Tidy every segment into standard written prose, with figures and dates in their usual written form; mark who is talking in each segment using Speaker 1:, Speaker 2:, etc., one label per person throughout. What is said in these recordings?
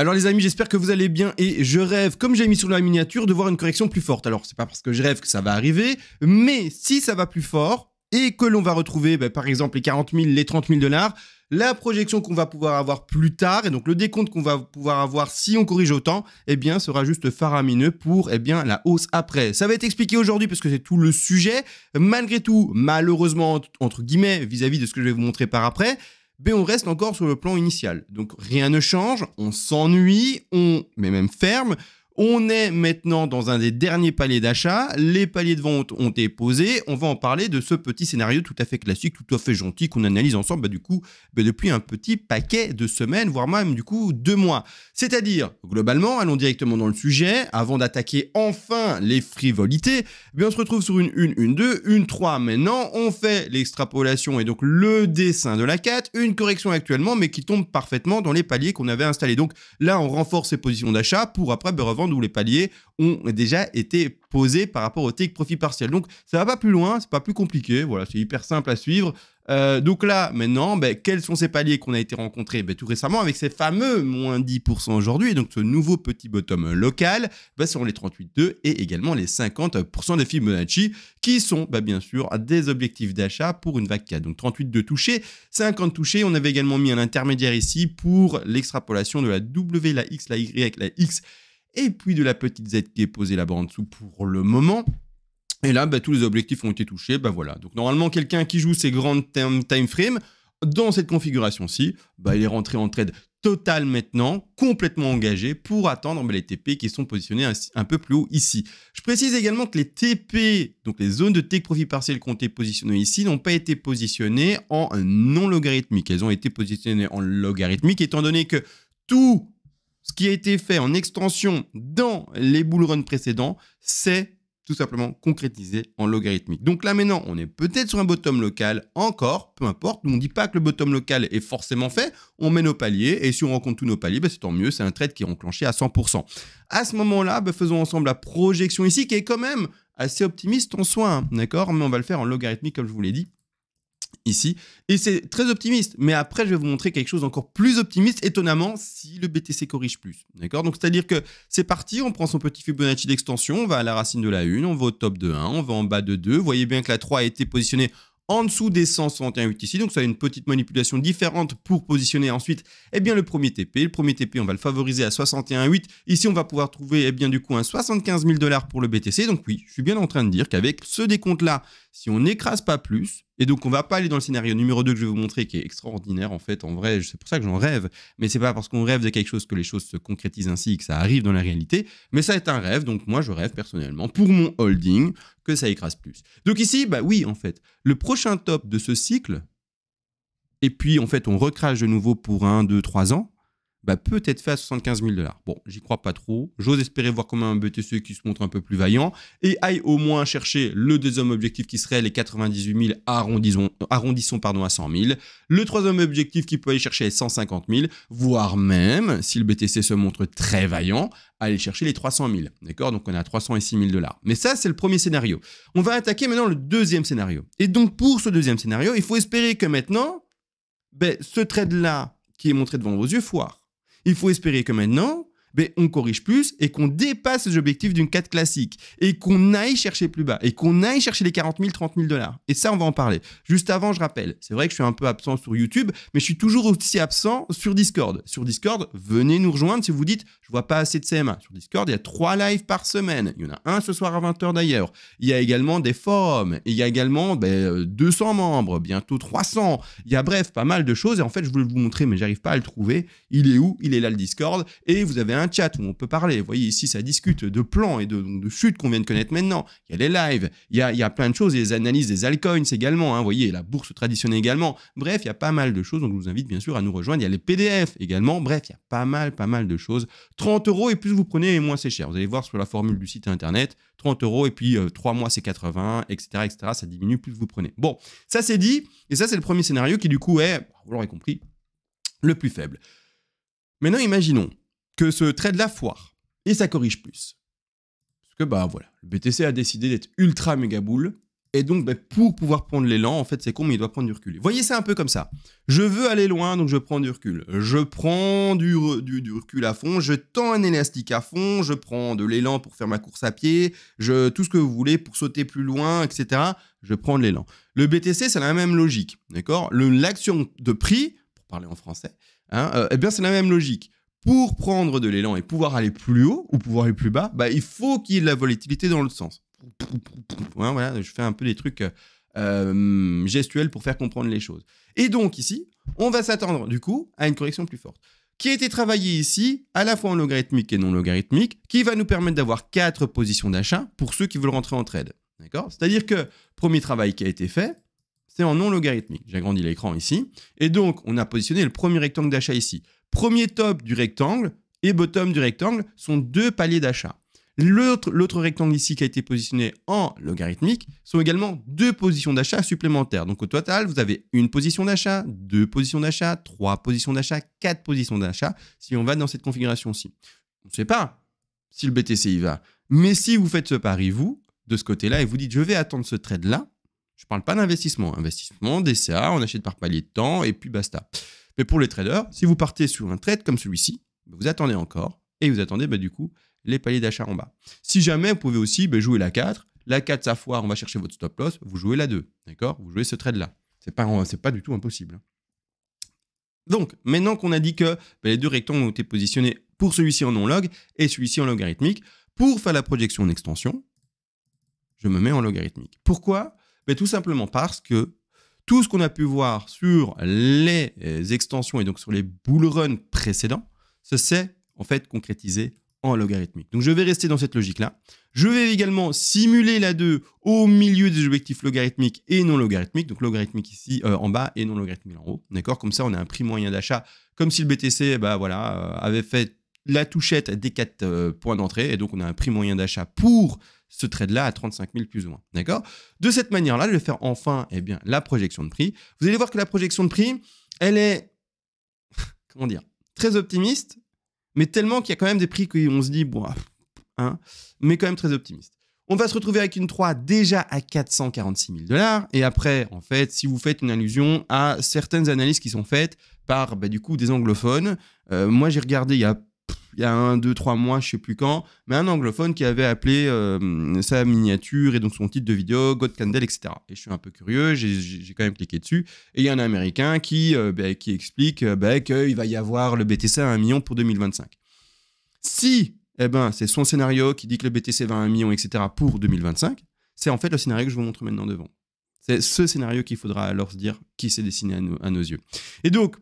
Speaker 1: Alors les amis, j'espère que vous allez bien et je rêve, comme j'ai mis sur la miniature, de voir une correction plus forte. Alors c'est pas parce que je rêve que ça va arriver, mais si ça va plus fort et que l'on va retrouver par exemple les 40 000, les 30 000 $, la projection qu'on va pouvoir avoir plus tard et donc le décompte qu'on va pouvoir avoir si on corrige autant, eh bien sera juste faramineux pour la hausse après. Ça va être expliqué aujourd'hui parce que c'est tout le sujet. Malgré tout, malheureusement entre guillemets vis-à-vis de ce que je vais vous montrer par après, on reste encore sur le plan initial. Donc rien ne change, on s'ennuie, mais même ferme. On est maintenant dans un des derniers paliers d'achat, les paliers de vente ont été posés, on va en parler de ce petit scénario tout à fait classique, tout à fait gentil qu'on analyse ensemble depuis un petit paquet de semaines, voire même 2 mois. C'est-à-dire, globalement, allons directement dans le sujet, avant d'attaquer enfin les frivolités, on se retrouve sur une 1, une 2, une 3 maintenant, on fait l'extrapolation et donc le dessin de la 4, une correction actuellement, mais qui tombe parfaitement dans les paliers qu'on avait installés. Donc là, on renforce ses positions d'achat pour après revendre où les paliers ont déjà été posés par rapport au take profit partiel. Donc ça va pas plus loin, c'est pas plus compliqué, voilà, c'est hyper simple à suivre. Donc là, maintenant, quels sont ces paliers qu'on a été rencontrés tout récemment avec ces fameux moins 10% aujourd'hui, donc ce nouveau petit bottom local, sont les 38,2 et également les 50% de Fibonacci qui sont bien sûr des objectifs d'achat pour une vague 4. Donc 38,2 touchés, 50 touchés, on avait également mis un intermédiaire ici pour l'extrapolation de la W, la X, la Y, la X, et puis de la petite Z qui est posée là-bas en dessous pour le moment. Et là, tous les objectifs ont été touchés, voilà. Donc normalement, quelqu'un qui joue ces grandes time frames, dans cette configuration-ci, il est rentré en trade total maintenant, complètement engagé pour attendre les TP qui sont positionnés un peu plus haut ici. Je précise également que les TP, donc les zones de take profit partiel qui ont été positionnées ici, n'ont pas été positionnées en non logarithmique. Elles ont été positionnées en logarithmique, étant donné que tout ce qui a été fait en extension dans les bull runs précédents, c'est tout simplement concrétisé en logarithmique. Donc là maintenant, on est peut-être sur un bottom local encore, peu importe. Nous, on ne dit pas que le bottom local est forcément fait. On met nos paliers et si on rencontre tous nos paliers, c'est tant mieux. C'est un trade qui est enclenché à 100%. À ce moment-là, faisons ensemble la projection ici qui est quand même assez optimiste en soi, hein, d'accord? Mais on va le faire en logarithmique comme je vous l'ai dit ici, et c'est très optimiste, mais après je vais vous montrer quelque chose d'encore plus optimiste, étonnamment, si le BTC corrige plus, d'accord? Donc c'est-à-dire que c'est parti, on prend son petit Fibonacci d'extension, on va à la racine de la 1, on va au top de 1, on va en bas de 2, vous voyez bien que la 3 a été positionnée en dessous des 161,8 ici, donc ça a une petite manipulation différente pour positionner ensuite le premier TP. Le premier TP, on va le favoriser à 61,8. Ici, on va pouvoir trouver un 75 000 $ pour le BTC. Donc oui, je suis bien en train de dire qu'avec ce décompte-là, si on n'écrase pas plus, et donc on va pas aller dans le scénario numéro 2 que je vais vous montrer, qui est extraordinaire en fait, en vrai, c'est pour ça que j'en rêve, mais c'est pas parce qu'on rêve de quelque chose que les choses se concrétisent ainsi et que ça arrive dans la réalité, mais ça est un rêve, donc moi je rêve personnellement, pour mon holding, que ça écrase plus. Donc ici, oui en fait, le prochain top de ce cycle, et puis en fait on recrache de nouveau pour 1, 2, 3 ans, peut être fait à 75 000 $. Bon, j'y crois pas trop. J'ose espérer voir comment un BTC qui se montre un peu plus vaillant et aille au moins chercher le deuxième objectif qui serait les 98 000, arrondissons à 100 000. Le troisième objectif qui peut aller chercher les 150 000, voire même, si le BTC se montre très vaillant, aller chercher les 300 000. D'accord? Donc on est à 306 000 $. Mais ça, c'est le premier scénario. On va attaquer maintenant le deuxième scénario. Et donc pour ce deuxième scénario, il faut espérer que maintenant, ce trade-là qui est montré devant vos yeux foire. Il faut espérer que maintenant, on corrige plus et qu'on dépasse les objectifs d'une 4 classique et qu'on aille chercher plus bas et qu'on aille chercher les 40 000, 30 000 $. Et ça, on va en parler. Juste avant, je rappelle, c'est vrai que je suis un peu absent sur YouTube, mais je suis toujours aussi absent sur Discord. Sur Discord, venez nous rejoindre si vous dites « je vois pas assez de CMA ». Sur Discord, il y a 3 lives par semaine. Il y en a un ce soir à 20 h d'ailleurs. Il y a également des forums. Il y a également 200 membres, bientôt 300. Il y a bref, pas mal de choses. Et en fait, je voulais vous montrer, mais j'arrive pas à le trouver. Il est où? Il est là, le Discord. Et vous avez un chat où on peut parler. Vous voyez ici, ça discute de plans et de chutes qu'on vient de connaître maintenant. Il y a les lives, il y a plein de choses, il y a les analyses des altcoins également. Vous voyez, la bourse traditionnelle également. Bref, il y a pas mal de choses. Donc, je vous invite bien sûr à nous rejoindre. Il y a les PDF également. Bref, il y a pas mal de choses. 30 € et plus vous prenez, et moins c'est cher. Vous allez voir sur la formule du site internet. 30 € et puis 3 mois c'est 80, etc., etc. Ça diminue plus vous prenez. Bon, ça c'est dit. Et ça, c'est le premier scénario qui du coup est, vous l'aurez compris, le plus faible. Maintenant, imaginons que ce trade-là foire et ça corrige plus. Parce que voilà, le BTC a décidé d'être ultra méga bull Et donc, pour pouvoir prendre l'élan, en fait, c'est con, mais il doit prendre du recul. Voyez, c'est un peu comme ça. Je veux aller loin, donc je prends du recul. Je prends du recul à fond, je tends un élastique à fond, je prends de l'élan pour faire ma course à pied, tout ce que vous voulez pour sauter plus loin, etc. Je prends de l'élan. Le BTC, c'est la même logique, d'accord? L'action de prix, pour parler en français, eh bien, c'est la même logique. Pour prendre de l'élan et pouvoir aller plus haut ou pouvoir aller plus bas, il faut qu'il y ait de la volatilité dans l'autre sens. Voilà, je fais un peu des trucs gestuels pour faire comprendre les choses. Et donc ici, on va s'attendre du coup à une correction plus forte, qui a été travaillée ici, à la fois en logarithmique et non logarithmique, qui va nous permettre d'avoir 4 positions d'achat pour ceux qui veulent rentrer en trade. D'accord? C'est-à-dire que premier travail qui a été fait, c'est en non logarithmique. J'agrandis l'écran ici. Et donc, on a positionné le premier rectangle d'achat ici. Premier top du rectangle et bottom du rectangle sont 2 paliers d'achat. L'autre rectangle ici qui a été positionné en logarithmique sont également 2 positions d'achat supplémentaires. Donc au total, vous avez une position d'achat, 2 positions d'achat, 3 positions d'achat, 4 positions d'achat si on va dans cette configuration-ci. On ne sait pas si le BTC y va. Mais si vous faites ce pari, vous, de ce côté-là, et vous dites je vais attendre ce trade-là, je ne parle pas d'investissement. Investissement, DCA, on achète par palier de temps et puis basta. Mais pour les traders, si vous partez sur un trade comme celui-ci, vous attendez encore et vous attendez du coup les paliers d'achat en bas. Si jamais, vous pouvez aussi jouer la 4. La 4, ça foire, on va chercher votre stop loss. Vous jouez la 2. D'accord? Vous jouez ce trade-là. C'est pas du tout impossible. Donc, maintenant qu'on a dit que les 2 rectangles ont été positionnés pour celui-ci en non-log et celui-ci en logarithmique, pour faire la projection en extension, je me mets en logarithmique. Pourquoi? Tout simplement parce que tout ce qu'on a pu voir sur les extensions et donc sur les bull runs précédents, ça s'est en fait concrétisé en logarithmique. Donc je vais rester dans cette logique-là. Je vais également simuler la 2 au milieu des objectifs logarithmiques et non logarithmiques. Donc logarithmique ici en bas et non logarithmique en haut. D'accord? Comme ça, on a un prix moyen d'achat, comme si le BTC avait fait la touchette des 4 points d'entrée. Et donc, on a un prix moyen d'achat pour ce trade-là à 35 000 plus ou moins. D'accord? De cette manière-là, je vais faire enfin la projection de prix. Vous allez voir que la projection de prix, elle est, comment dire, très optimiste, mais tellement qu'il y a quand même des prix qu'on se dit, mais quand même très optimiste. On va se retrouver avec une 3 déjà à 446 000 $. Et après, en fait, si vous faites une allusion à certaines analyses qui sont faites par, du coup, des anglophones, moi, j'ai regardé il y a 1, 2, 3 mois, je ne sais plus quand, mais un anglophone qui avait appelé sa miniature et donc son titre de vidéo God Candle, etc. Et je suis un peu curieux, j'ai quand même cliqué dessus. Et il y a un Américain qui explique qu'il va y avoir le BTC à 1 million pour 2025. Si c'est son scénario qui dit que le BTC va à 1 million, etc. pour 2025, c'est en fait le scénario que je vous montre maintenant devant. C'est ce scénario qu'il faudra alors se dire qui s'est dessiné à nos yeux. Et donc,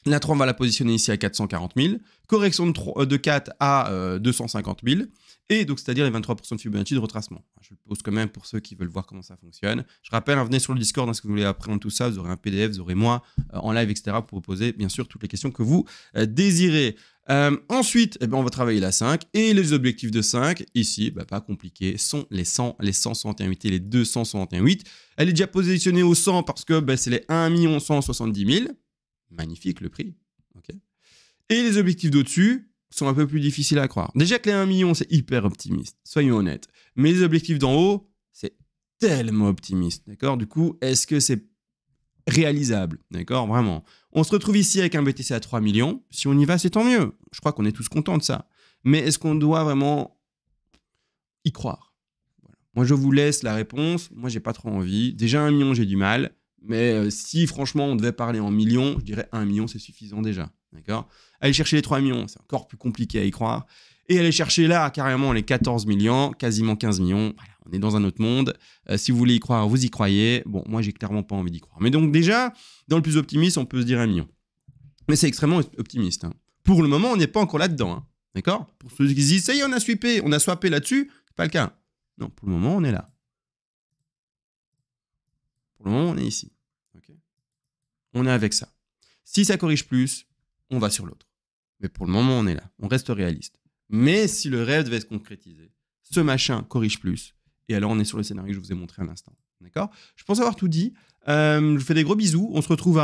Speaker 1: la 3, on va la positionner ici à 440 000. Correction de 4 à 250 000. Et donc, c'est-à-dire les 23% de Fibonacci de retracement. Je le pose quand même pour ceux qui veulent voir comment ça fonctionne. Je rappelle, venez sur le Discord si vous voulez apprendre tout ça. Vous aurez un PDF, vous aurez moi en live, etc. pour vous poser, bien sûr, toutes les questions que vous désirez. Ensuite, on va travailler la 5. Et les objectifs de 5, ici, pas compliqué, sont les 100, les 161 et les 261. Elle est déjà positionnée au 100 parce que c'est les 1 170 000. Magnifique le prix. Okay. Et les objectifs d'au-dessus sont un peu plus difficiles à croire. Déjà que les 1 million, c'est hyper optimiste, soyons honnêtes. Mais les objectifs d'en haut, c'est tellement optimiste. D'accord? Du coup, est-ce que c'est réalisable? D'accord? Vraiment. On se retrouve ici avec un BTC à 3 millions. Si on y va, c'est tant mieux. Je crois qu'on est tous contents de ça. Mais est-ce qu'on doit vraiment y croire? Voilà. Moi, je vous laisse la réponse. Moi, j'ai pas trop envie. Déjà, 1 million, j'ai du mal. Mais si franchement on devait parler en millions, je dirais 1 million c'est suffisant déjà. D'accord? Aller chercher les 3 millions, c'est encore plus compliqué à y croire. Et aller chercher là carrément les 14 millions, quasiment 15 millions. Voilà, on est dans un autre monde. Si vous voulez y croire, vous y croyez. Bon, moi j'ai clairement pas envie d'y croire. Mais donc déjà, dans le plus optimiste, on peut se dire 1 million. Mais c'est extrêmement optimiste. Pour le moment, on n'est pas encore là-dedans. D'accord? Pour ceux qui disent, ça y est, on a swappé là-dessus, c'est pas le cas. Non, pour le moment, on est là. Pour le moment, on est ici. Okay. On est avec ça. Si ça corrige plus, on va sur l'autre. Mais pour le moment, on est là. On reste réaliste. Mais si le rêve devait se concrétiser, ce machin corrige plus. Et alors, on est sur le scénario que je vous ai montré à l'instant. D'accord? Je pense avoir tout dit. Je vous fais des gros bisous. On se retrouve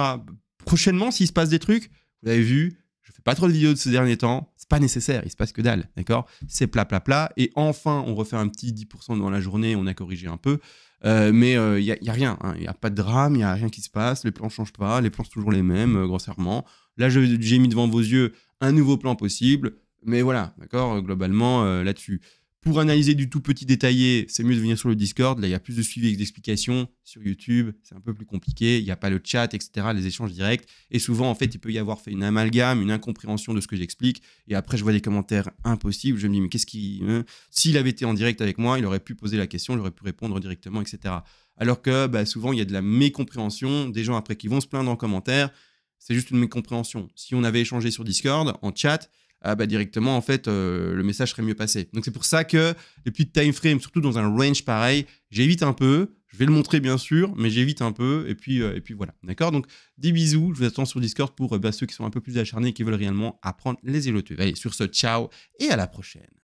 Speaker 1: prochainement s'il se passe des trucs. Vous l'avez vu, je ne fais pas trop de vidéos de ces derniers temps. pas nécessaire, il se passe que dalle, d'accord? C'est plat, plat, plat. Et enfin, on refait un petit 10% dans la journée, on a corrigé un peu. Mais il y a rien, hein. Il n'y a pas de drame, il n'y a rien qui se passe, les plans ne changent pas, les plans sont toujours les mêmes, grossièrement. Là, j'ai mis devant vos yeux un nouveau plan possible, mais voilà, d'accord, globalement, là-dessus. Pour analyser du tout petit détaillé, c'est mieux de venir sur le Discord. Là, il y a plus de suivi et d'explications. Sur YouTube, c'est un peu plus compliqué. Il n'y a pas le chat, etc., les échanges directs. Et souvent, en fait, il peut y avoir fait une amalgame, une incompréhension de ce que j'explique. Et après, je vois des commentaires impossibles. Je me dis, mais qu'est-ce qui... S'il avait été en direct avec moi, il aurait pu poser la question, j'aurais pu répondre directement, etc. Alors que souvent, il y a de la mécompréhension. Des gens, après, qui vont se plaindre en commentaire. C'est juste une mécompréhension. Si on avait échangé sur Discord, en chat... directement, en fait, le message serait mieux passé. Donc, c'est pour ça que les petits time frames, surtout dans un range pareil, j'évite un peu. Je vais le montrer, bien sûr, mais j'évite un peu. Et puis voilà. D'accord? Donc, des bisous. Je vous attends sur Discord pour ceux qui sont un peu plus acharnés et qui veulent réellement apprendre les élotus. Allez, sur ce, ciao et à la prochaine.